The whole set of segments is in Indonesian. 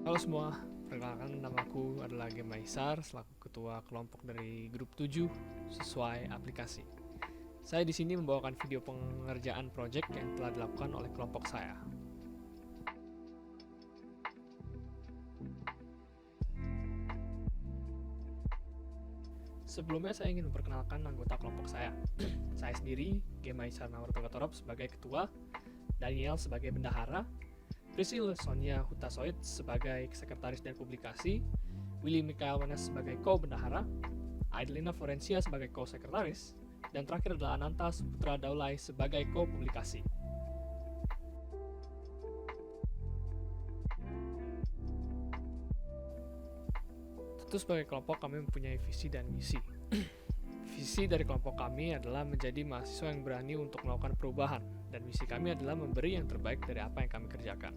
Halo semua, perkenalkan namaku adalah Gemaisar selaku ketua kelompok dari grup 7 sesuai aplikasi. Saya di sini membawakan video pengerjaan proyek yang telah dilakukan oleh kelompok saya. Sebelumnya saya ingin memperkenalkan anggota kelompok saya. Saya sendiri, Gemaisar Nawartogatorop sebagai ketua, Daniel sebagai bendahara, Priscilla Sonia Hutasoid sebagai sekretaris dan publikasi, Willy Mikael Wenas sebagai co-bendahara, Adelina Florencia sebagai co-sekretaris, dan terakhir adalah Ananta Suputra Daulay sebagai co-publikasi. Tentu sebagai kelompok kami mempunyai visi dan misi. Visi dari kelompok kami adalah menjadi mahasiswa yang berani untuk melakukan perubahan, dan misi kami adalah memberi yang terbaik dari apa yang kami kerjakan.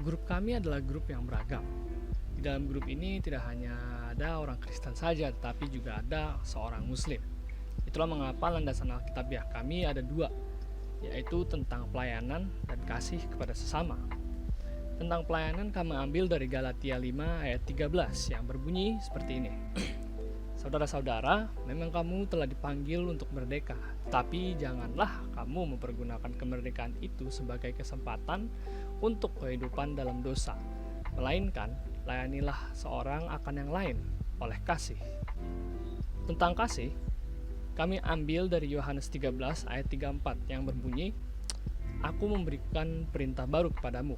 Grup kami adalah grup yang beragam. Di dalam grup ini tidak hanya ada orang Kristen saja, tetapi juga ada seorang Muslim. Itulah mengapa landasan Alkitabiah kami ada dua, yaitu tentang pelayanan dan kasih kepada sesama. Tentang pelayanan kami ambil dari Galatia 5 ayat 13 yang berbunyi seperti ini. Saudara-saudara, memang kamu telah dipanggil untuk merdeka, tapi janganlah kamu mempergunakan kemerdekaan itu sebagai kesempatan untuk kehidupan dalam dosa, melainkan layanilah seorang akan yang lain oleh kasih. Tentang kasih, kami ambil dari Yohanes 13 ayat 34 yang berbunyi, Aku memberikan perintah baru kepadamu,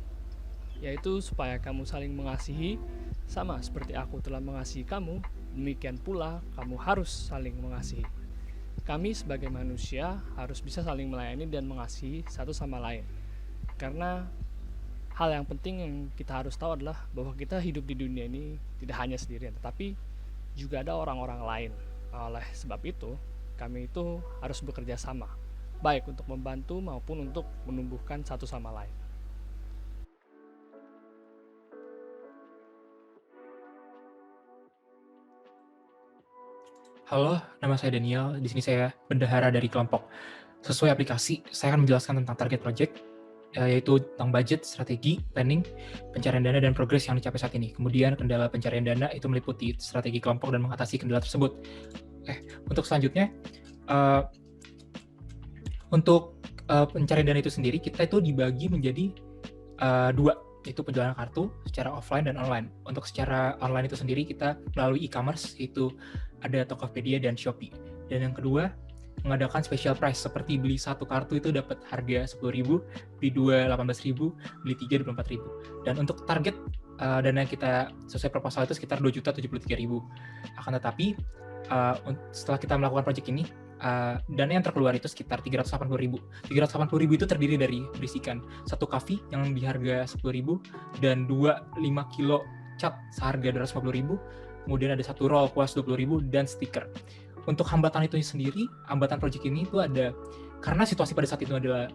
yaitu supaya kamu saling mengasihi, sama seperti aku telah mengasihi kamu, demikian pula kamu harus saling mengasihi. Kami sebagai manusia harus bisa saling melayani dan mengasihi satu sama lain. Karena hal yang penting yang kita harus tahu adalah bahwa kita hidup di dunia ini tidak hanya sendirian, tetapi juga ada orang-orang lain. Oleh sebab itu, kami itu harus bekerja sama, baik untuk membantu maupun untuk menumbuhkan satu sama lain. Halo, nama saya Daniel. Di sini saya bendahara dari kelompok. Sesuai aplikasi, saya akan menjelaskan tentang target project, yaitu tentang budget, strategi, planning, pencarian dana, dan progres yang dicapai saat ini. Kemudian kendala pencarian dana itu meliputi strategi kelompok dan mengatasi kendala tersebut. Untuk selanjutnya, untuk pencarian dana itu sendiri, kita itu dibagi menjadi dua, yaitu penjualan kartu secara offline dan online. Untuk secara online itu sendiri kita melalui e-commerce, yaitu ada Tokopedia dan Shopee. Dan yang kedua, mengadakan special price seperti beli satu kartu itu dapat harga 10.000, beli 2 18.000, beli 3 24.000. Dan untuk target dana kita sesuai proposal itu sekitar 2.073.000. Akan tetapi setelah kita melakukan project ini, dana yang terkeluar itu sekitar 380.000. 380.000 itu terdiri dari berisikan satu coffee yang di harga 10.000 dan 5 kilo cat seharga 250.000. Kemudian ada satu roll kuas 20.000 dan stiker. Untuk hambatan itu sendiri, hambatan project ini itu ada karena situasi pada saat itu adalah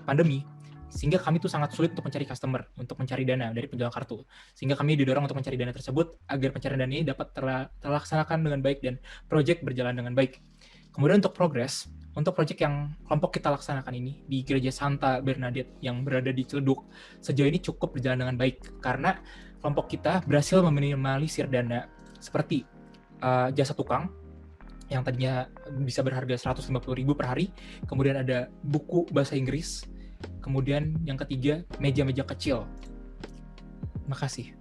pandemi, sehingga kami tuh sangat sulit untuk mencari customer, untuk mencari dana dari penjual kartu. Sehingga kami didorong untuk mencari dana tersebut agar pencarian dana ini dapat terlaksanakan dengan baik dan project berjalan dengan baik. Kemudian untuk progres, untuk project yang kelompok kita laksanakan ini di Gereja Santa Bernadette yang berada di Ciledug, sejauh ini cukup berjalan dengan baik karena kelompok kita berhasil meminimalisir dana seperti jasa tukang yang tadinya bisa berharga 150.000 per hari, kemudian ada buku bahasa Inggris, kemudian yang ketiga meja-meja kecil. Terima kasih.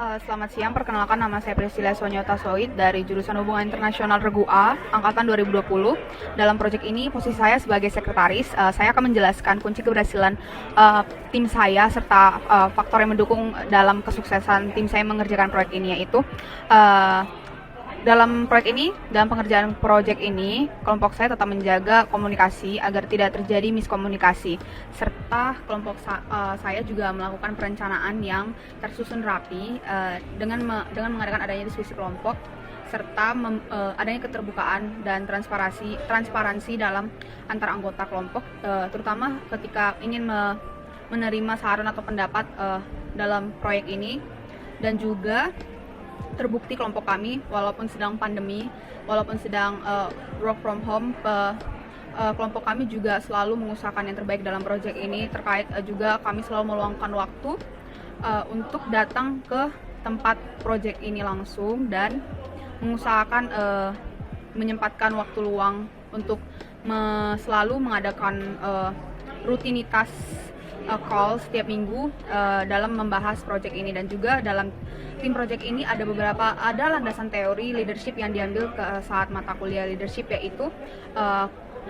Selamat siang, perkenalkan nama saya Priscilla Sonia Hutasoid dari jurusan Hubungan Internasional Regu A, angkatan 2020. Dalam proyek ini, posisi saya sebagai sekretaris, saya akan menjelaskan kunci keberhasilan tim saya serta faktor yang mendukung dalam kesuksesan tim saya mengerjakan proyek ini, yaitu dalam pengerjaan proyek ini, kelompok saya tetap menjaga komunikasi agar tidak terjadi miskomunikasi, serta kelompok saya juga melakukan perencanaan yang tersusun rapi dengan mengadakan adanya diskusi kelompok, serta adanya keterbukaan dan transparansi dalam antar anggota kelompok, terutama ketika ingin menerima saran atau pendapat dalam proyek ini, dan juga terbukti kelompok kami walaupun sedang pandemi, walaupun sedang work from home, kelompok kami juga selalu mengusahakan yang terbaik dalam proyek ini. Terkait juga kami selalu meluangkan waktu untuk datang ke tempat proyek ini langsung dan mengusahakan menyempatkan waktu luang untuk selalu mengadakan rutinitas call setiap minggu dalam membahas proyek ini. Dan juga dalam tim proyek ini ada landasan teori leadership yang diambil saat mata kuliah leadership, yaitu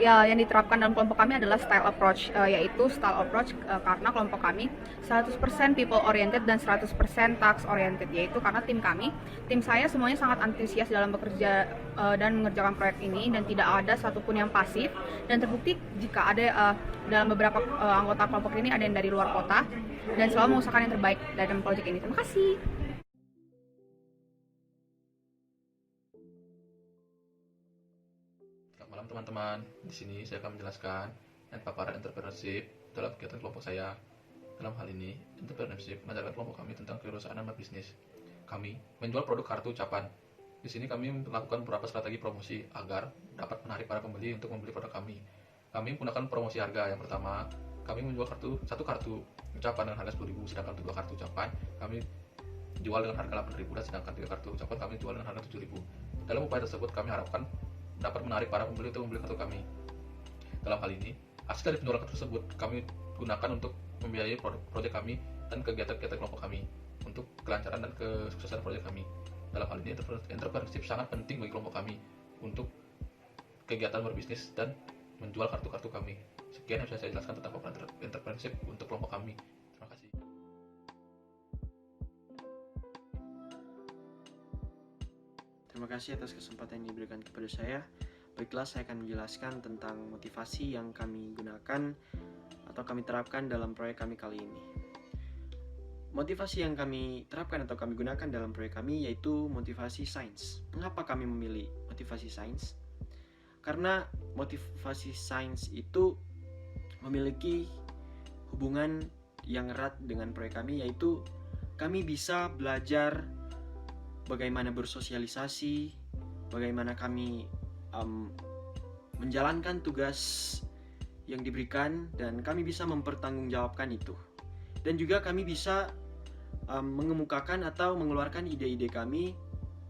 yang diterapkan dalam kelompok kami adalah style approach, karena kelompok kami 100% people oriented dan 100% task oriented, yaitu karena tim saya semuanya sangat antusias dalam bekerja dan mengerjakan proyek ini, dan tidak ada satupun yang pasif. Dan terbukti jika ada dalam beberapa anggota kelompok ini ada yang dari luar kota dan selalu mengusahakan yang terbaik dalam proyek ini. Terima kasih. Selamat malam teman-teman. Di sini saya akan menjelaskan paparan entrepreneurship dalam kegiatan kelompok saya. Dalam hal ini, entrepreneurship mengajarkan kelompok kami tentang kewirausahaan dan bisnis. Kami menjual produk kartu ucapan. Di sini kami melakukan beberapa strategi promosi agar dapat menarik para pembeli untuk membeli produk kami. Kami menggunakan promosi harga. Yang pertama, kami menjual satu kartu ucapan dengan harga 10.000, sedangkan 2 kartu ucapan kami jual dengan harga 8.000, dan sedangkan 3 kartu ucapan kami jual dengan harga 7.000. Dalam upaya tersebut, kami harapkan dapat menarik para pembeli untuk membeli kartu kami. Dalam hal ini, hasil dari penjualan kartu tersebut kami gunakan untuk membiayai proyek kami dan kegiatan-kegiatan kelompok kami untuk kelancaran dan kesuksesan proyek kami. Dalam hal ini, entrepreneurship sangat penting bagi kelompok kami untuk kegiatan berbisnis dan menjual kartu-kartu kami. Sekian yang bisa saya jelaskan tentang entrepreneurship untuk kelompok kami. Terima kasih. Terima kasih atas kesempatan yang diberikan kepada saya. Baiklah, saya akan menjelaskan tentang motivasi yang kami gunakan atau kami terapkan dalam proyek kami kali ini. Motivasi yang kami terapkan atau kami gunakan dalam proyek kami yaitu motivasi sains. Mengapa kami memilih motivasi sains? Karena motivasi sains itu memiliki hubungan yang erat dengan proyek kami, yaitu kami bisa belajar bagaimana bersosialisasi, bagaimana kami menjalankan tugas yang diberikan, dan kami bisa mempertanggungjawabkan itu. Dan juga kami bisa mengemukakan atau mengeluarkan ide-ide kami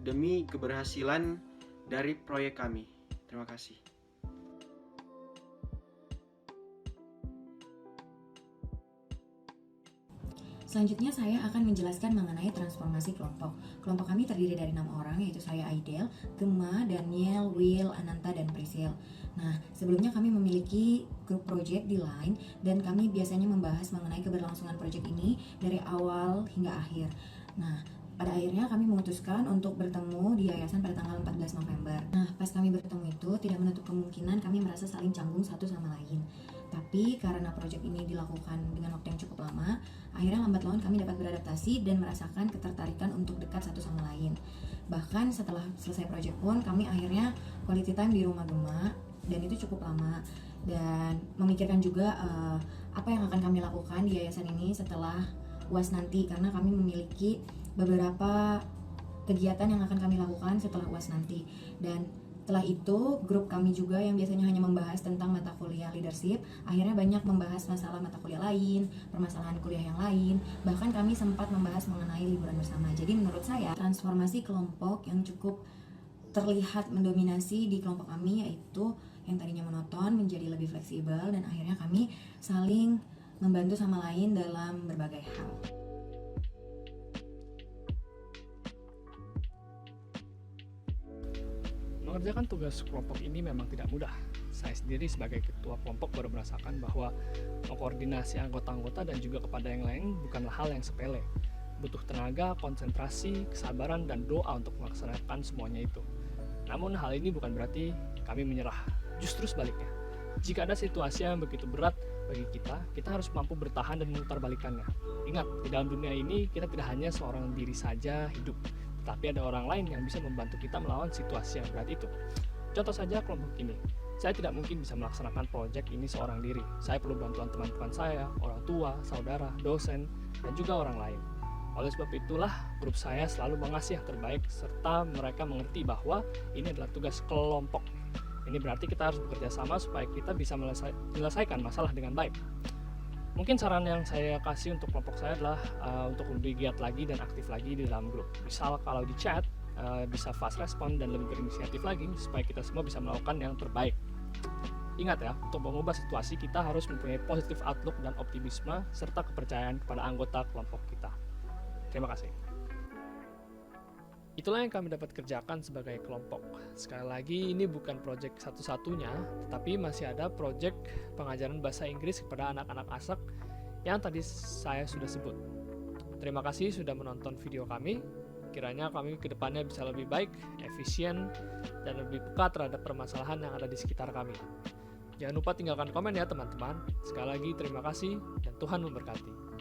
demi keberhasilan dari proyek kami. Terima kasih. Selanjutnya saya akan menjelaskan mengenai transformasi kelompok. Kelompok kami terdiri dari 6 orang, yaitu saya Aidel, Gemma, Daniel, Will, Ananta, dan Priscil. Nah, sebelumnya kami memiliki grup project di Line dan kami biasanya membahas mengenai keberlangsungan project ini dari awal hingga akhir. Nah, pada akhirnya kami memutuskan untuk bertemu di yayasan pada tanggal 14 November. Nah, pas kami bertemu itu tidak menutup kemungkinan kami merasa saling canggung satu sama lain. Tapi karena proyek ini dilakukan dengan waktu yang cukup lama, akhirnya lambat laun kami dapat beradaptasi dan merasakan ketertarikan untuk dekat satu sama lain. Bahkan setelah selesai proyek pun, kami akhirnya quality time di rumah Gemma, dan itu cukup lama. Dan memikirkan juga apa yang akan kami lakukan di yayasan ini setelah UAS nanti, karena kami memiliki beberapa kegiatan yang akan kami lakukan setelah UAS nanti. Dan setelah itu, grup kami juga yang biasanya hanya membahas tentang mata kuliah leadership, akhirnya banyak membahas masalah mata kuliah lain, permasalahan kuliah yang lain, bahkan kami sempat membahas mengenai liburan bersama. Jadi menurut saya, transformasi kelompok yang cukup terlihat mendominasi di kelompok kami yaitu yang tadinya monoton menjadi lebih fleksibel, dan akhirnya kami saling membantu sama lain dalam berbagai hal. Mengerjakan tugas kelompok ini memang tidak mudah. Saya sendiri sebagai ketua kelompok baru merasakan bahwa mengkoordinasi anggota-anggota dan juga kepada yang lain bukanlah hal yang sepele. Butuh tenaga, konsentrasi, kesabaran, dan doa untuk melaksanakan semuanya itu. Namun hal ini bukan berarti kami menyerah. Justru sebaliknya. Jika ada situasi yang begitu berat bagi kita harus mampu bertahan dan memutarbalikannya. Ingat, di dalam dunia ini kita tidak hanya seorang diri saja hidup, tapi ada orang lain yang bisa membantu kita melawan situasi yang berat itu. Contoh saja kelompok ini. Saya tidak mungkin bisa melaksanakan proyek ini seorang diri. Saya perlu bantuan teman-teman saya, orang tua, saudara, dosen, dan juga orang lain. Oleh sebab itulah grup saya selalu mengasih yang terbaik serta mereka mengerti bahwa ini adalah tugas kelompok. Ini berarti kita harus bekerja sama supaya kita bisa menyelesaikan masalah dengan baik. Mungkin saran yang saya kasih untuk kelompok saya adalah untuk lebih giat lagi dan aktif lagi di dalam grup. Misal kalau di chat bisa fast respon dan lebih berinisiatif lagi supaya kita semua bisa melakukan yang terbaik. Ingat ya, untuk mengubah situasi kita harus mempunyai positive outlook dan optimisme serta kepercayaan kepada anggota kelompok kita. Terima kasih. Itulah yang kami dapat kerjakan sebagai kelompok. Sekali lagi, ini bukan proyek satu-satunya, tetapi masih ada proyek pengajaran bahasa Inggris kepada anak-anak ASEK yang tadi saya sudah sebut. Terima kasih sudah menonton video kami. Kiranya kami ke depannya bisa lebih baik, efisien, dan lebih peka terhadap permasalahan yang ada di sekitar kami. Jangan lupa tinggalkan komen ya teman-teman. Sekali lagi terima kasih dan Tuhan memberkati.